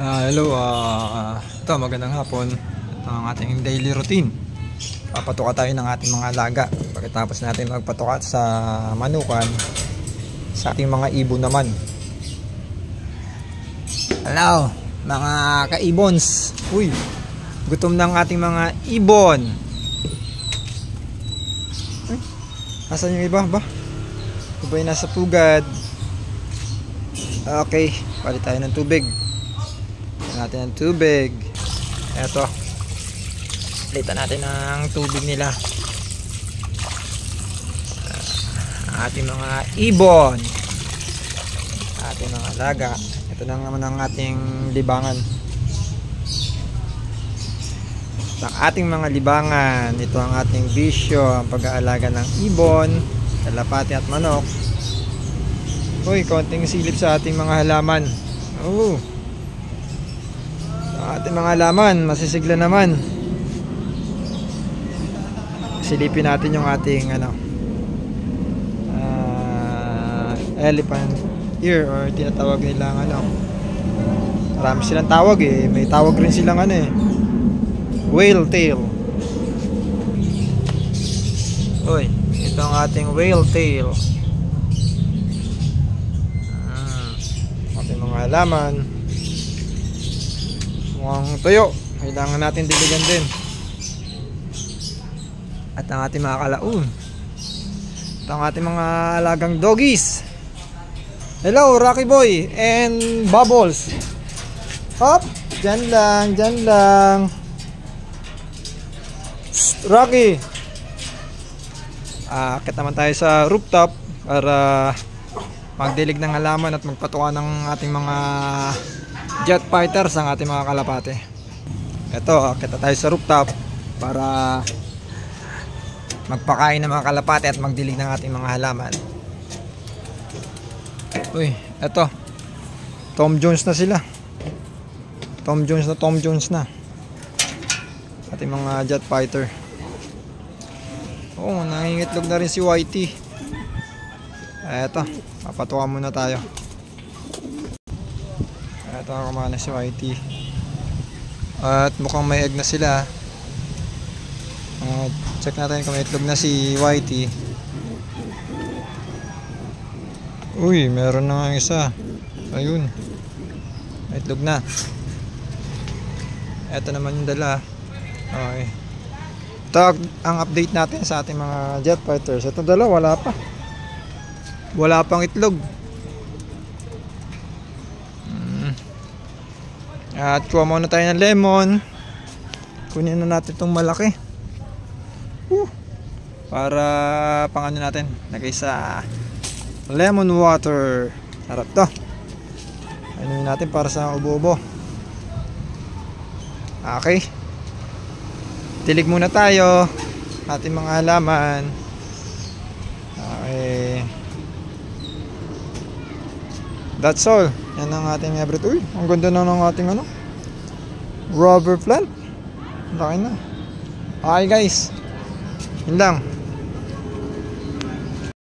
Hello, ito magandang hapon. Ito ang ating daily routine. Papatuka tayo ng ating mga alaga. Pagkatapos natin magpatuka sa manukan, sa ating mga ibon naman. Hello, mga kaibons. Uy, gutom ng ating mga ibon. Ay, asan yung iba ba? Iba yung nasa pugad. Okay, palit tayo ng tubig. Natin ng tubig. Eto, palitan natin ng tubig nila. Ang ating mga ibon, ating mga alaga. Ito na naman ang ating libangan. Ang ating mga libangan, ito ang ating bisyo, ang pag-aalaga ng ibon, kalapati at manok. Uy, konting silip sa ating mga halaman. Ating mga halaman, masisigla naman. Silipin natin yung ating elephant ear, or tinatawag nilang marami silang tawag eh. May tawag rin silang whale tail. Uy, ito ang ating whale tail. Ating mga halaman mukhang tuyo, kailangan natin diligan din. At ang ating mga kalaun, ito ang ating mga alagang doggies. Hello Rocky Boy and Bubbles. Hop, dyan lang, dyan lang. Psst, Rocky. Akit naman tayo sa rooftop para magdilig ng halaman at magpatuka ng ating mga jet fighters, ang ating mga kalapate. Ito, kita tayo sa rooftop para magpakain ng mga kalapate at magdilig ng ating mga halaman. Uy, ito, Tom Jones na sila. Tom Jones na ating mga jet fighter. Oo, nangingitlog na rin si Whitey. Eto, papatuwa muna tayo. Ito ang kumana si Whitey. At mukhang may egg na sila. Check natin kung may itlog na si Whitey. Uy, meron na nga isa. Ayun, may itlog na. Ito naman yung dala. Okay, ito ang update natin sa ating mga jet fighters. Ito dala, wala pa. Wala pang itlog. At kuha muna tayo ng lemon. Kunin na natin itong malaki. Para pang natin, lagay sa lemon water. Sarap to. Inumin natin para sa ubo-ubo. Okay, tilig muna tayo ating mga halaman. Okay, that's all. Yan ang ating everything. Uy, ang ganda na ng ating rubber plant. Laki na. Okay guys, yun lang.